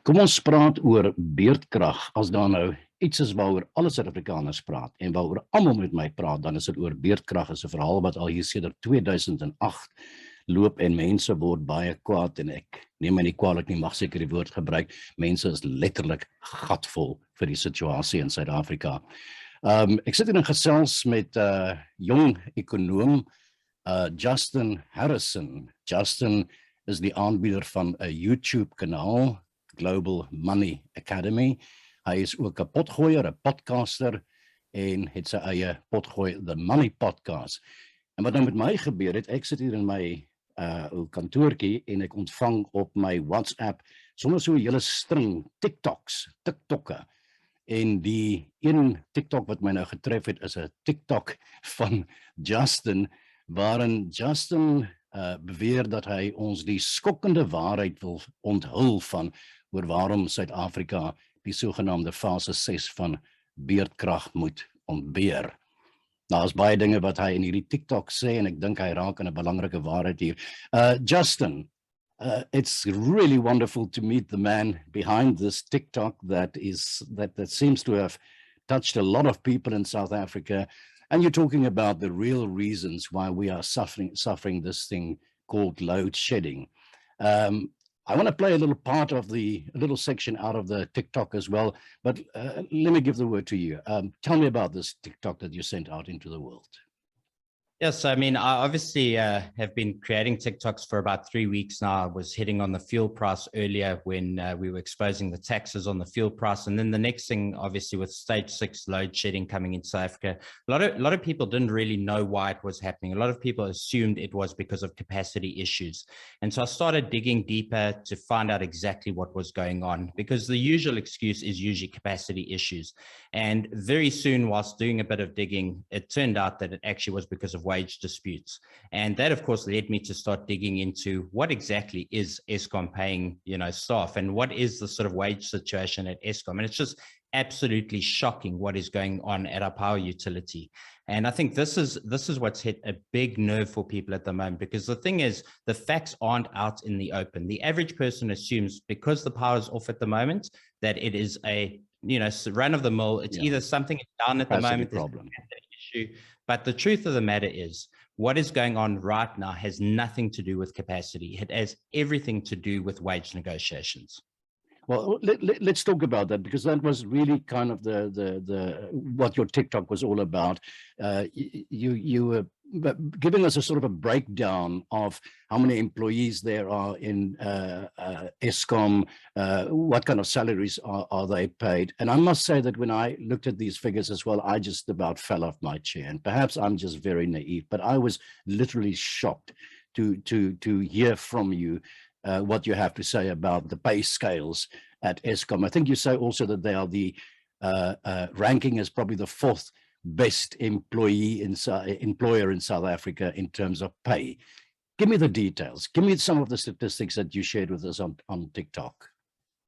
Kom ons praat oor beerdkrag. As daar nou iets is waaroor alle Suid-Afrikaners praat en waaroor almal met my praat, dan is dit oor beerdkrag. Is 'n verhaal wat al hier sedert 2008 loop en mense word baie kwaad en ek neem my nie kwaadlik nie, mag seker die woord gebruik. Mense is letterlik gatvol vir die situasie in Suid-Afrika. Ek sit hier in gesels met jong ekonoom Justin Harrison. Justin is die aanbieder van 'n YouTube kanaal, Global Money Academy. Hy is ook 'n potgooier, 'n podcaster en het sy eie potgooi, The Money Podcast. En wat nou met my gebeur het, ek sit hier in my kantoortjie en ek ontvang op my WhatsApp sommer so 'n hele string TikTokke. En die een TikTok wat my nou getref het is 'n TikTok van Justin, waarin Justin beweer dat hy ons die skokkende waarheid wil onthul van oor waarom Suid-Afrika die sogenaamde fase 6 van beerdkrag moet ontbeer. Nou, is baie dinge wat hy in hierdie TikTok sê en ek dink hy raak aan 'n belangrike waarheid hier. Justin, it's really wonderful to meet the man behind this TikTok that seems to have touched a lot of people in South Africa. And you're talking about the real reasons why we are suffering this thing called load shedding. I want to play a little section out of the TikTok as well, but let me give the word to you. Tell me about this TikTok that you sent out into the world. Yes, I mean, I obviously have been creating TikToks for about 3 weeks now. I was hitting on the fuel price earlier when we were exposing the taxes on the fuel price. And then the next thing, obviously, with stage 6 load shedding coming in South Africa, a lot of people didn't really know why it was happening. A lot of people assumed it was because of capacity issues. And so I started digging deeper to find out exactly what was going on, because the usual excuse is usually capacity issues. And very soon, whilst doing a bit of digging, it turned out that it actually was because of wage disputes. And that, of course, led me to start digging into what exactly is Eskom paying, staff, and what is the sort of wage situation at Eskom. And it's just absolutely shocking what is going on at our power utility. And I think this is what's hit a big nerve for people at the moment, because the thing is, the facts aren't out in the open. The average person assumes because the power is off at the moment, that it is a run of the mill. It's either something is down at the moment, problem issue. But the truth of the matter is, what is going on right now has nothing to do with capacity. It has everything to do with wage negotiations. Well, let's talk about that, because that was really kind of the what your TikTok was all about. You were giving us a sort of a breakdown of how many employees there are in Eskom, what kind of salaries are they paid. And I must say that when I looked at these figures as well, I just about fell off my chair. And perhaps I'm just very naive, but I was literally shocked to hear from you what you have to say about the pay scales at Eskom. I think you say also that they are the ranking as probably the 4th best employer in South Africa in terms of pay. Give me the details. Give me some of the statistics that you shared with us on TikTok.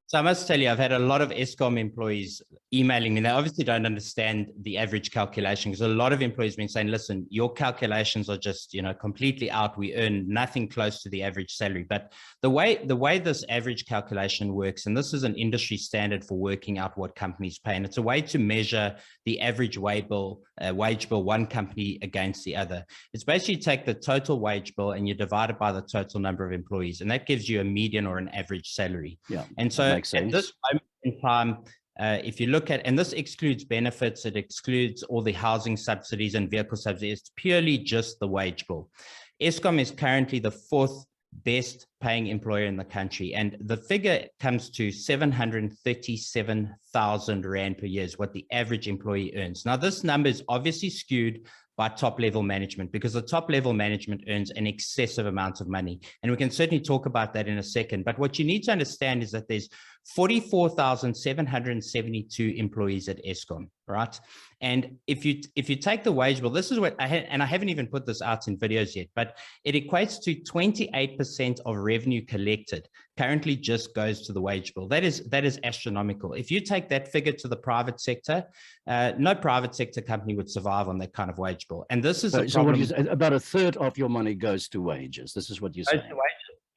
So I must tell you, I've had a lot of Eskom employees emailing me. They obviously don't understand the average calculation, because a lot of employees have been saying, listen, your calculations are just, completely out. We earn nothing close to the average salary. But the way this average calculation works, and this is an industry standard for working out what companies pay, and it's a way to measure the average wage bill one company against the other. It's basically you take the total wage bill and you divide it by the total number of employees, and that gives you a median or an average salary. Yeah. And so at this moment in time, if you look at, and this excludes benefits, it excludes all the housing subsidies and vehicle subsidies, it's purely just the wage bill. Eskom is currently the 4th best paying employer in the country, and the figure comes to 737,000 Rand per year is what the average employee earns. Now, this number is obviously skewed by top-level management, because the top-level management earns an excessive amount of money. And we can certainly talk about that in a second. But what you need to understand is that there's 44,772 employees at Eskom, right? And if you take the wage bill, this is what I haven't even put this out in videos yet, but it equates to 28% of revenue collected currently just goes to the wage bill. That is astronomical. If you take that figure to the private sector, no private sector company would survive on that kind of wage bill. And this is a problem. So about a third of your money goes to wages. This is what you say.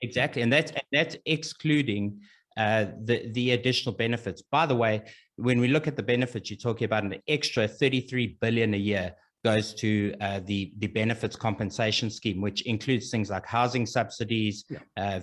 Exactly, and that's excluding the additional benefits. By the way, when we look at the benefits, you're talking about an extra 33 billion a year goes to the benefits compensation scheme, which includes things like housing subsidies,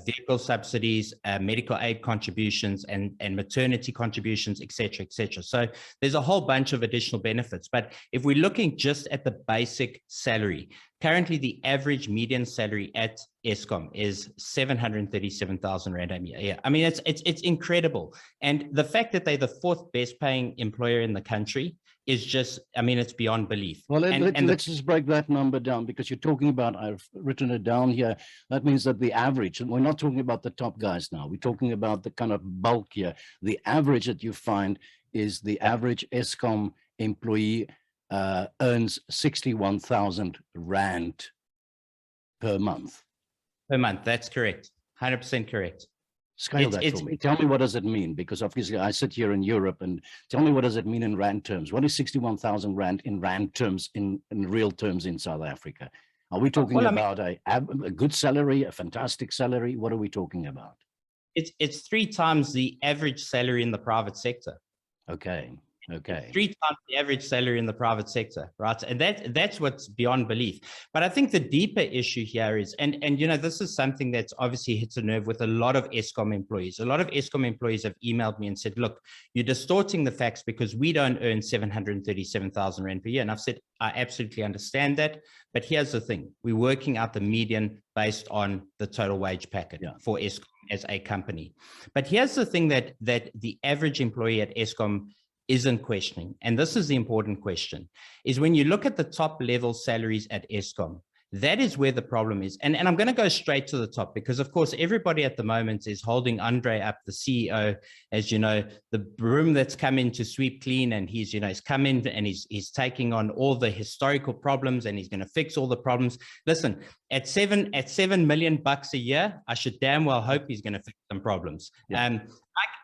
vehicle subsidies, medical aid contributions, and maternity contributions, et cetera, et cetera. So there's a whole bunch of additional benefits. But if we're looking just at the basic salary, currently the average median salary at Eskom is 737,000 Rand a year. I mean, it's incredible. And the fact that they're the fourth best paying employer in the country is just, I mean, it's beyond belief. Well, let's just break that number down, because you're talking about, I've written it down here, that means that the average, and we're not talking about the top guys now, we're talking about the kind of bulk here. The average that you find is the average Eskom employee earns 61,000 Rand per month. Per month, that's correct. 100% correct. Scale that for me. Tell me, what does it mean? Because obviously I sit here in Europe, and tell me, what does it mean in Rand terms? What is 61,000 Rand in Rand terms, in real terms in South Africa? Are we talking about a good salary, a fantastic salary? What are we talking about? It's 3 times the average salary in the private sector. Okay. Okay. 3 times the average salary in the private sector, right? And that's what's beyond belief. But I think the deeper issue here is, and you know, this is something that's obviously hits a nerve with a lot of Eskom employees. A lot of Eskom employees have emailed me and said, look, you're distorting the facts because we don't earn 737,000 Rand per year. And I've said, I absolutely understand that. But here's the thing. We're working out the median based on the total wage packet for Eskom as a company. But here's the thing that the average employee at Eskom isn't questioning, and this is the important question, is when you look at the top level salaries at Eskom, that is where the problem is. And I'm going to go straight to the top, because of course everybody at the moment is holding Andre up, the CEO, as you know, the broom that's come in to sweep clean, and he's come in and he's taking on all the historical problems, and he's going to fix all the problems. Listen, at 7 million bucks a year, I should damn well hope he's going to fix some problems.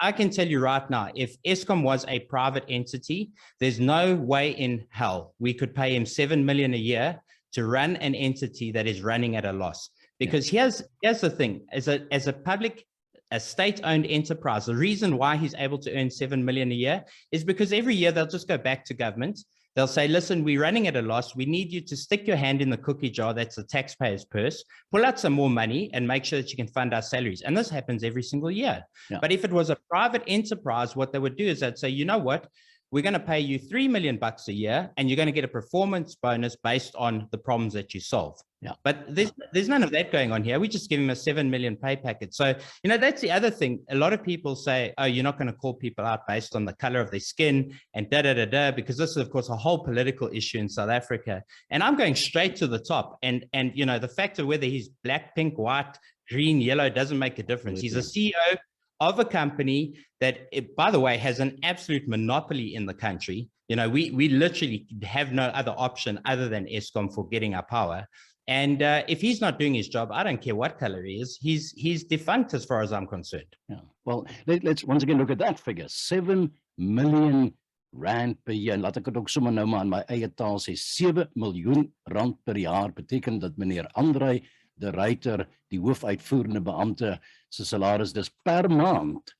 I can tell you right now, if Eskom was a private entity, there's no way in hell we could pay him 7 million a year to run an entity that is running at a loss. Because here's the thing, as a public, a state-owned enterprise, the reason why he's able to earn 7 million a year is because every year they'll just go back to government. They'll say, listen, we're running at a loss. We need you to stick your hand in the cookie jar. That's the taxpayer's purse. Pull out some more money and make sure that you can fund our salaries. And this happens every single year. But if it was a private enterprise, what they would do is they'd say, you know what? We're going to pay you 3 million bucks a year, and you're going to get a performance bonus based on the problems that you solve. But there's none of that going on here. We just give him a 7 million pay packet. So, you know, that's the other thing. A lot of people say, oh, you're not going to call people out based on the color of their skin and because this is, of course, a whole political issue in South Africa. And I'm going straight to the top. And you know, the fact of whether he's black, pink, white, green, yellow doesn't make a difference. He's a CEO of a company that, by the way, has an absolute monopoly in the country. You know, we literally have no other option other than Eskom for getting our power. And if he's not doing his job, I don't care what color he is, he's defunct as far as I'm concerned. Well, let's once again look at that figure. 7 million Rand per year. Laat ek dit ook sommer nou maar in my eie taal sê, 7 miljoen rand per jaar beteken dat meneer Andre de Ruyter, die hoofuitvoerende beampte, se salaris dis per maand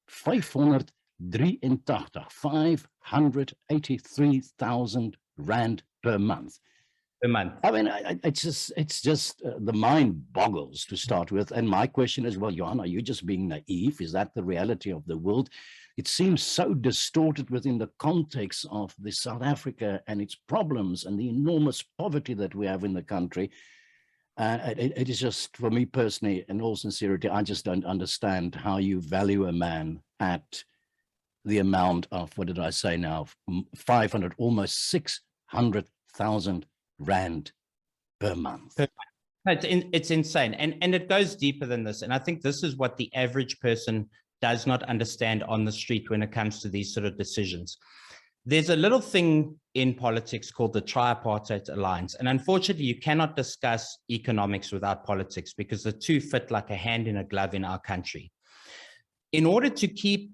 583,000 Rand per month. Per month. I mean, it's just the mind boggles to start with. And my question is, well, Johan, are you just being naive? Is that the reality of the world? It seems so distorted within the context of the South Africa and its problems and the enormous poverty that we have in the country. It is just, for me personally, in all sincerity, I just don't understand how you value a man at the amount of, what did I say now, 500, almost 600,000 Rand per month. It's insane. And it goes deeper than this. And I think this is what the average person does not understand on the street when it comes to these sort of decisions. There's a little thing in politics called the tripartite alliance. And unfortunately, you cannot discuss economics without politics because the two fit like a hand in a glove in our country. In order to keep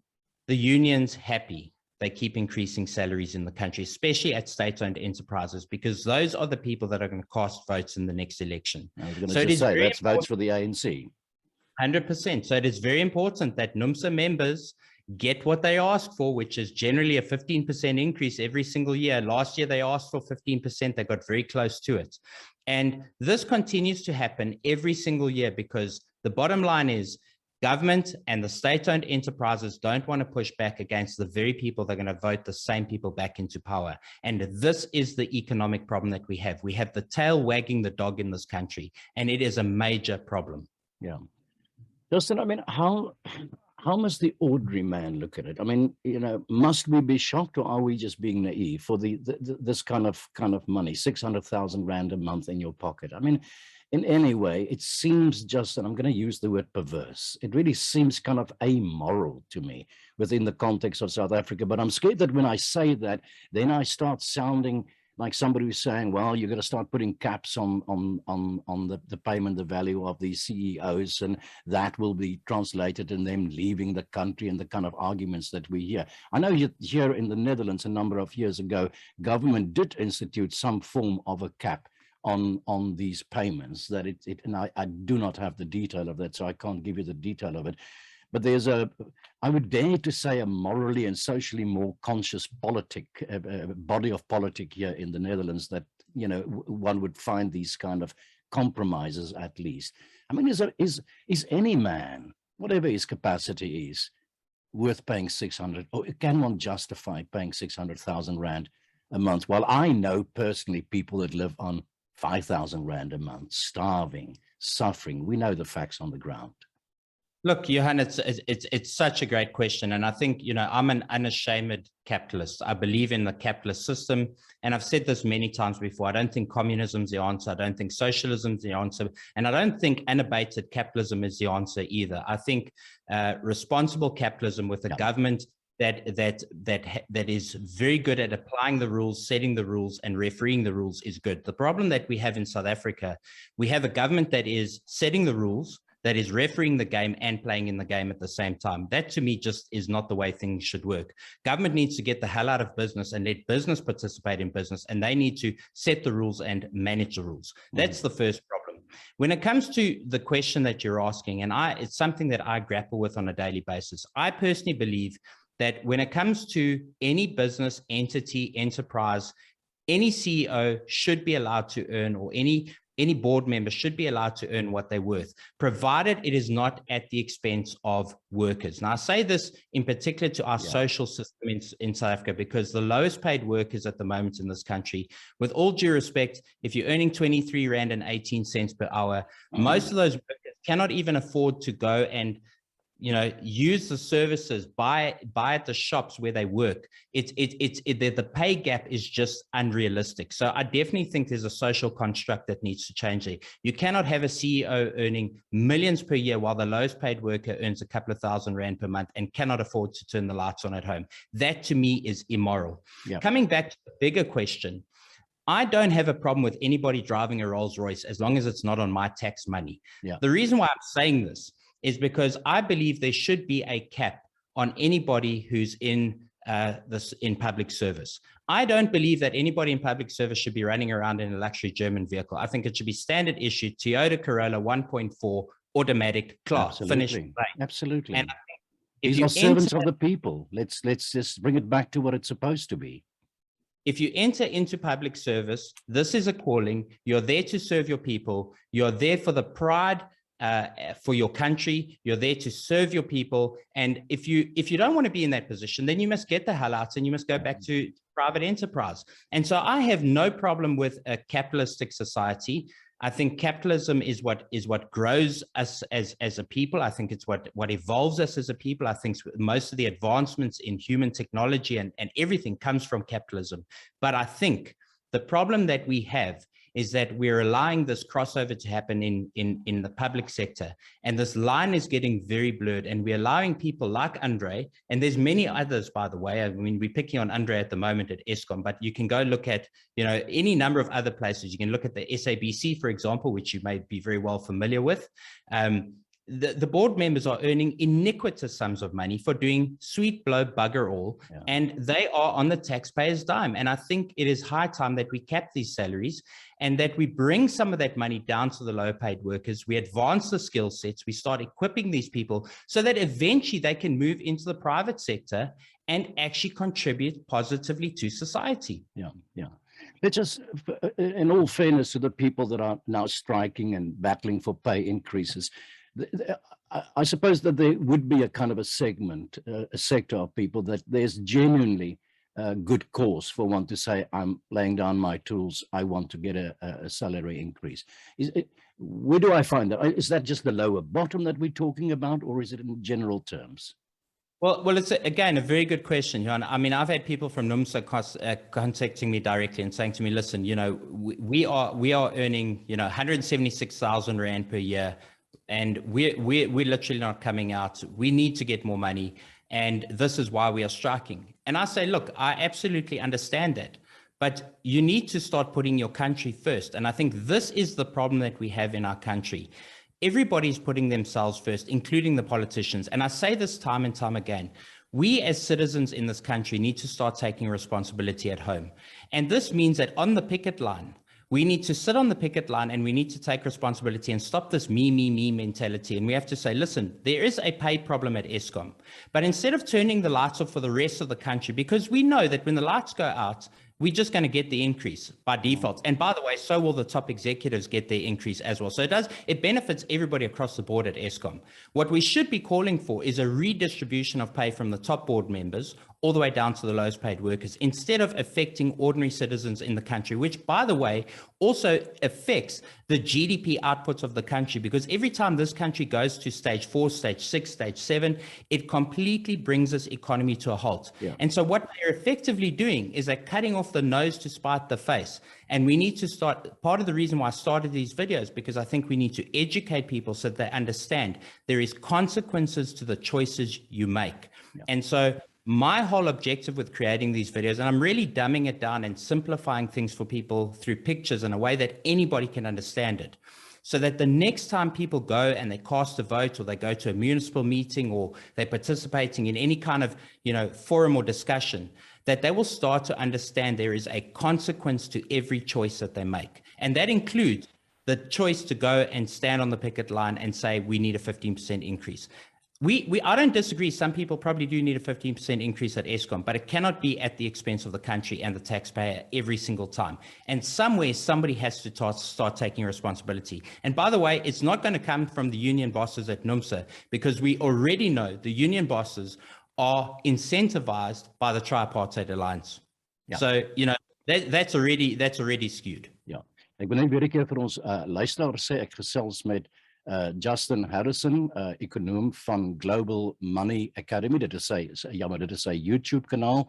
the unions happy, they keep increasing salaries in the country, especially at state-owned enterprises, because those are the people that are going to cast votes in the next election. I was going to say, that's votes for the ANC. 100%. So it is very important that NUMSA members get what they ask for, which is generally a 15% increase every single year. Last year, they asked for 15%. They got very close to it. And this continues to happen every single year because the bottom line is government and the state-owned enterprises don't want to push back against the very people that are going to vote the same people back into power. And this is the economic problem that we have. We have the tail wagging the dog in this country, and it is a major problem. Yeah. Justin, I mean, how must the ordinary man look at it? I mean, you know, must we be shocked, or are we just being naive for this kind of money, 600,000 rand a month in your pocket? I mean, in any way, it seems just, and I'm going to use the word perverse, it really seems kind of amoral to me within the context of South Africa. But I'm scared that when I say that, then I start sounding like somebody who's saying, well, you're going to start putting caps on the payment, the value of these CEOs, and that will be translated in them leaving the country, and the kind of arguments that we hear. I know here in the Netherlands a number of years ago, government did institute some form of a cap on these payments, that and I do not have the detail of that, so I can't give you the detail of it. But there's I would dare to say, a morally and socially more conscious body of politic here in the Netherlands that, you know, one would find these kind of compromises at least. I mean, is any man, whatever his capacity is, worth paying 600, or can one justify paying 600,000 rand a month? Well, I know personally people that live on 5,000 rand a month, starving, suffering. We know the facts on the ground. Look, Johan, it's such a great question. And I think, you know, I'm an unashamed capitalist. I believe in the capitalist system. And I've said this many times before. I don't think communism's the answer. I don't think socialism's the answer. And I don't think unabated capitalism is the answer either. I think responsible capitalism with a government that is very good at applying the rules, setting the rules, and refereeing the rules is good. The problem that we have in South Africa, we have a government that is setting the rules, that is refereeing the game and playing in the game at the same time. That to me just is not the way things should work. Government needs to get the hell out of business and let business participate in business, and they need to set the rules and manage the rules. That's the first problem. When it comes to the question that you're asking, and it's something that I grapple with on a daily basis, I personally believe that when it comes to any business, entity, enterprise, any CEO should be allowed to earn, or any board member should be allowed to earn what they're worth, provided it is not at the expense of workers. Now, I say this in particular to our social system in South Africa, because the lowest paid workers at the moment in this country, with all due respect, if you're earning 23 Rand and 18 cents per hour, most of those workers cannot even afford to go and, you know, use the services, buy at the shops where they work. The pay gap is just unrealistic. So I definitely think there's a social construct that needs to change there. You cannot have a CEO earning millions per year while the lowest paid worker earns a couple of thousand Rand per month and cannot afford to turn the lights on at home. That to me is immoral. Coming back to the bigger question, I don't have a problem with anybody driving a Rolls Royce as long as it's not on my tax money. The reason why I'm saying this is because I believe there should be a cap on anybody who's in public service. I don't believe that anybody in public service should be running around in a luxury German vehicle. I think it should be standard issue Toyota Corolla 1.4 automatic class. Absolutely. And these are servants of the people. Let's just bring it back to what it's supposed to be. If you enter into public service, this is a calling. You're there to serve your people. You're there for the pride for your country. You're there to serve your people. And if you don't want to be in that position, then you must get the hell out and you must go back to private enterprise. And so I have no problem with a capitalistic society. I think capitalism is what grows us as a people. I think it's what evolves us as a people. I think most of the advancements in human technology and everything comes from capitalism. But I think the problem that we have is that we're allowing this crossover to happen in the public sector. And this line is getting very blurred, and we're allowing people like Andre, and there's many others, by the way. I mean, we're picking on Andre at the moment at Eskom, but you can go look at, you know, any number of other places. You can look at the SABC, for example, which you may be very well familiar with. the board members are earning iniquitous sums of money for doing sweet blow bugger all, and they are on the taxpayer's dime. And I think it is high time that we cap these salaries and that we bring some of that money down to the low paid workers. We advance the skill sets, we start equipping these people so that eventually they can move into the private sector and actually contribute positively to society. Yeah. Let's just, in all fairness to the people that are now striking and battling for pay increases, I suppose that there would be a kind of a segment, a sector of people that there's genuinely a good cause for one to say, I'm laying down my tools, I want to get a salary increase. Where do I find that? Is that just the lower bottom that we're talking about, or is it in general terms? Well, it's again a very good question, Johan. I mean, I've had people from NUMSA contacting me directly and saying to me, "Listen, we are earning 176,000 rand per year, and we're literally not coming out. We need to get more money, and this is why we are striking." And I say, look, I absolutely understand that, but you need to start putting your country first. And I think this is the problem that we have in our country. Everybody's putting themselves first, including the politicians. And I say this time and time again, we as citizens in this country need to start taking responsibility at home. And this means that on the picket line, we need to sit on the picket line and we need to take responsibility and stop this me mentality. And we have to say, listen, there is a pay problem at Eskom, but instead of turning the lights off for the rest of the country, because we know that when the lights go out, we're just going to get the increase by default. And by the way, so will the top executives get their increase as well. So it benefits everybody across the board at Eskom. What we should be calling for is a redistribution of pay from the top board members all the way down to the lowest paid workers, instead of affecting ordinary citizens in the country, which, by the way, also affects the GDP outputs of the country, because every time this country goes to stage 4, stage 6, stage 7, it completely brings this economy to a halt. And so what they're effectively doing is they're cutting off the nose to spite the face. And we need to start, part of the reason why I started these videos, because I think we need to educate people so that they understand there is consequences to the choices you make. And so my whole objective with creating these videos, and I'm really dumbing it down and simplifying things for people through pictures in a way that anybody can understand it, so that the next time people go and they cast a vote, or they go to a municipal meeting, or they're participating in any kind of forum or discussion, that they will start to understand there is a consequence to every choice that they make. And that includes the choice to go and stand on the picket line and say we need a 15% increase. I don't disagree. Some people probably do need a 15% increase at Eskom, but it cannot be at the expense of the country and the taxpayer every single time. And somewhere, somebody has to start taking responsibility. And by the way, it's not going to come from the union bosses at NUMSA, because we already know the union bosses are incentivized by the tripartite alliance. So, that's already skewed. Ek wil net weer 'n keer vir ons luisteraars sê, ek gesels met Justin Harrison, ekonoom van Global Money Academy. Dit is sy YouTube kanaal.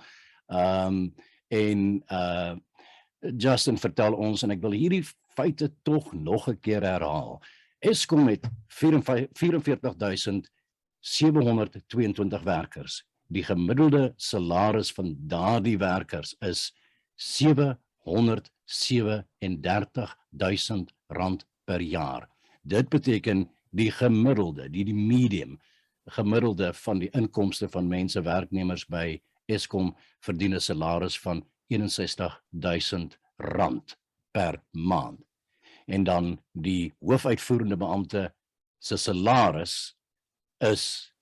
Justin vertel ons, en ek wil hierdie feite tog nog 'n keer herhaal. Eskom het 44,722 werkers. Die gemiddelde salaris van daardie werkers is 737,000 rand per jaar. Dit beteken die gemiddelde, die medium gemiddelde van die inkomste van mense, werknemers by Eskom verdien 'n salaris van 61,000 rand per maand. En dan die hoofuitvoerende beampte se salaris is,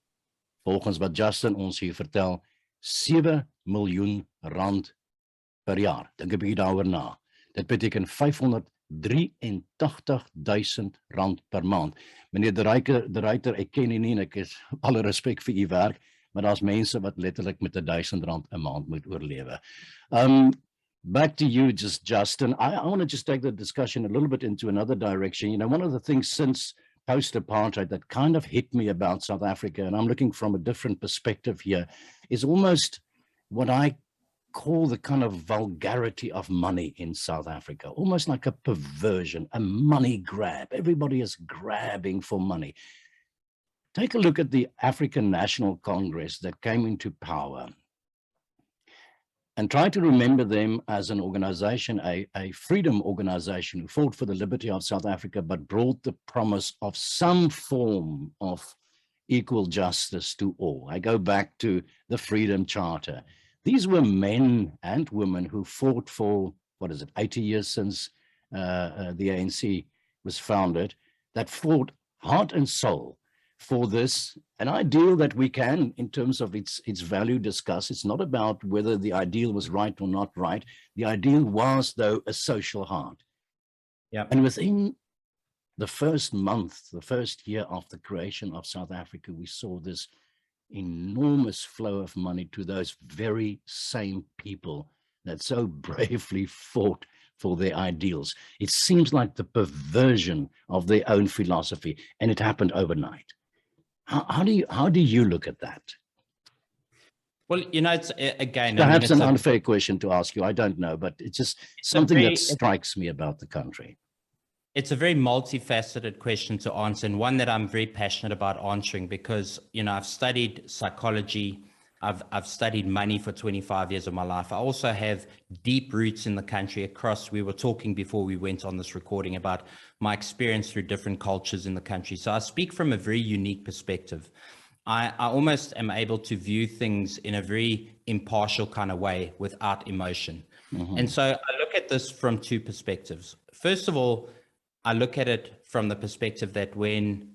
volgens wat Justin ons hier vertel, 7 miljoen rand per jaar. Dink 'n bietjie daaroor na. Dit beteken 583,000 rand per maand. Meneer De Ruyter, ek ken u nie en ek is alle respek vir u werk, maar daar's mense wat letterlik met 1,000 rand 'n maand moet oorlewe. Back to you, Justin. I want to just take the discussion a little bit into another direction. One of the things since post-apartheid that kind of hit me about South Africa, and I'm looking from a different perspective here, is almost what I call the kind of vulgarity of money in South Africa, almost like a perversion, a money grab. Everybody is grabbing for money. Take a look at the African National Congress that came into power. and try to remember them as an organization, a freedom organization who fought for the liberty of South Africa, but brought the promise of some form of equal justice to all. I go back to the Freedom Charter. These were men and women who fought for, 80 years since the ANC was founded, that fought heart and soul for this, an ideal that we can, in terms of its value, discuss. It's not about whether the ideal was right or not right. The ideal was, though, a social heart. Yeah. And within the first month, the first year of the creation of South Africa, we saw this enormous flow of money to those very same people that so bravely fought for their ideals. It seems like the perversion of their own philosophy, and it happened overnight. How do you look at that? Well, it's again, perhaps an unfair question to ask you. I don't know, but it's just something that strikes me about the country. It's a very multifaceted question to answer, and one that I'm very passionate about answering, because I've studied psychology, I've studied money for 25 years of my life. I also have deep roots in the country across. We were talking before we went on this recording about my experience through different cultures in the country. So I speak from a very unique perspective. I almost am able to view things in a very impartial kind of way without emotion. Mm-hmm. And so I look at this from two perspectives. First of all, I look at it from the perspective that when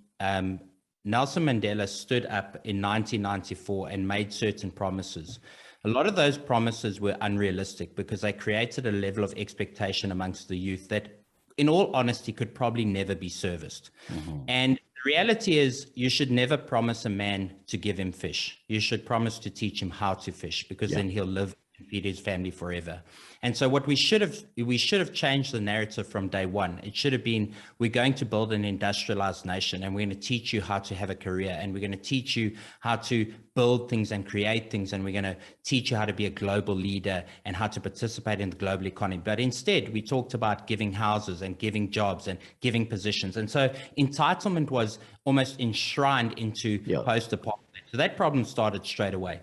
Nelson Mandela stood up in 1994 and made certain promises, a lot of those promises were unrealistic because they created a level of expectation amongst the youth that, in all honesty, could probably never be serviced. Mm-hmm. And the reality is, you should never promise a man to give him fish. You should promise to teach him how to fish, because then he'll live and feed his family forever. And so what we should have changed the narrative from day one. It should have been, we're going to build an industrialized nation, and we're going to teach you how to have a career, and we're going to teach you how to build things and create things, and we're going to teach you how to be a global leader and how to participate in the global economy. But instead, we talked about giving houses and giving jobs and giving positions. And so entitlement was almost enshrined into post-apartheid. So that problem started straight away.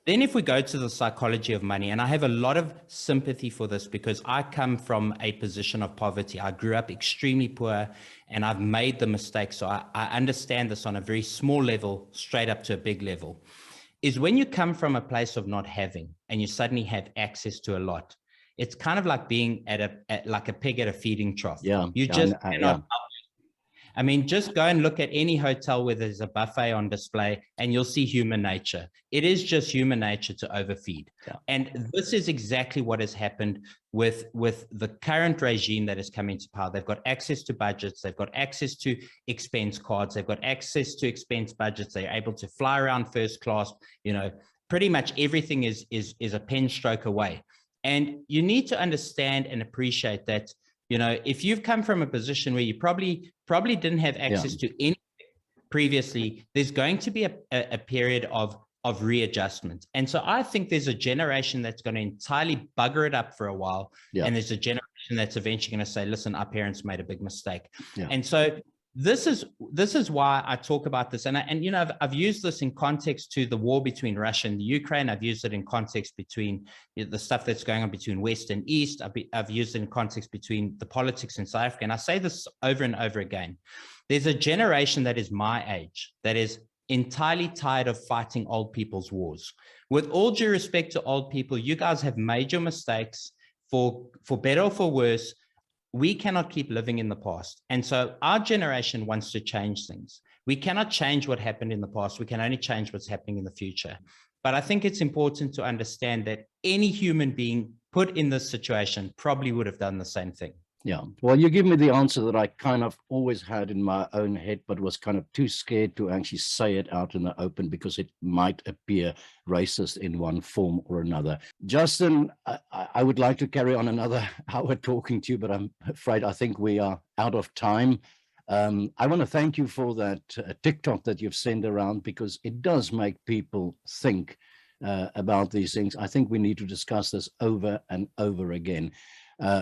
Then if we go to the psychology of money, and I have a lot of sympathy for this because I come from a position of poverty. I grew up extremely poor, and I've made the mistake. So I understand this on a very small level, straight up to a big level, is when you come from a place of not having and you suddenly have access to a lot. It's kind of like being like a pig at a feeding trough. Yeah, you just cannot. I mean, just go and look at any hotel where there's a buffet on display and you'll see human nature. It is just human nature to overfeed. Yeah. And this is exactly what has happened with the current regime that has come into power. They've got access to budgets. They've got access to expense cards. They've got access to expense budgets. They're able to fly around first class. Pretty much everything is a pen stroke away. And you need to understand and appreciate that, if you've come from a position where you probably didn't have access to anything previously, there's going to be a period of readjustment. And so I think there's a generation that's going to entirely bugger it up for a while. Yeah. And there's a generation that's eventually going to say, listen, our parents made a big mistake. Yeah. And so this is why I talk about this. And I've used this in context to the war between Russia and the Ukraine. I've used it in context between the stuff that's going on between West and East. I've used it in context between the politics in South Africa. And I say this over and over again. There's a generation that is my age that is entirely tired of fighting old people's wars. With all due respect to old people, you guys have major mistakes for better or for worse. We cannot keep living in the past. And so our generation wants to change things. We cannot change what happened in the past. We can only change what's happening in the future. But I think it's important to understand that any human being put in this situation probably would have done the same thing. Yeah, well, you give me the answer that I kind of always had in my own head, but was kind of too scared to actually say it out in the open because it might appear racist in one form or another. Justin, I would like to carry on another hour talking to you, but I'm afraid I think we are out of time. I want to thank you for that TikTok that you've sent around, because it does make people think about these things. I think we need to discuss this over and over again.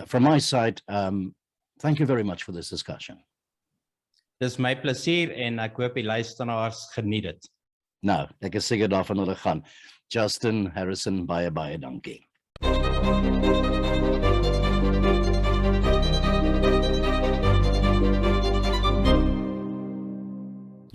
From my side, thank you very much for this discussion. Dis my plesier en ek hoop die luisteraars geniet dit. Nou, ek is seker daarvan hulle gaan. Justin Harrison, baie dankie.